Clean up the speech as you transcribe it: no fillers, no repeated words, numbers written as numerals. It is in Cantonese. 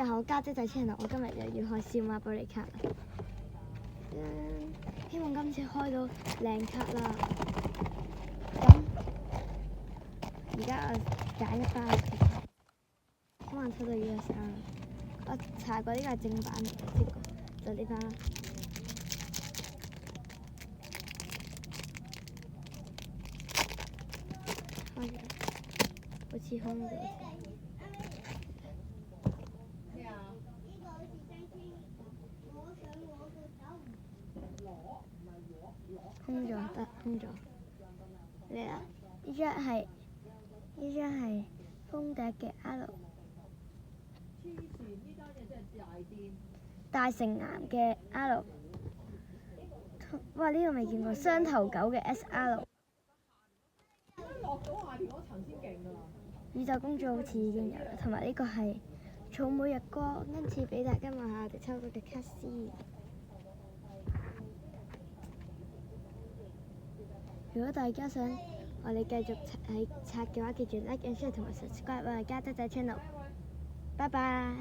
好，家姐仔 channel，我今日又要開燒馬玻璃卡啦。希望今次開到靚卡啦。咁而家我揀一包，希望抽到 USR。我查過呢個係正版嚟嘅，就呢包啦。開咗，好似空咗。空咗得，空咗。嚟啦！呢張係封底嘅 L。大成岩嘅 L。哇！呢個未見過，雙頭狗嘅 SL。宇宙公主好似已經有啦，同埋呢個係草莓日光，今次俾大家望下我哋抽到嘅卡先。如果大家想我哋繼續刷嘅話，記住 like and share 同埋 subscribe 我哋家姐仔 channel。拜拜。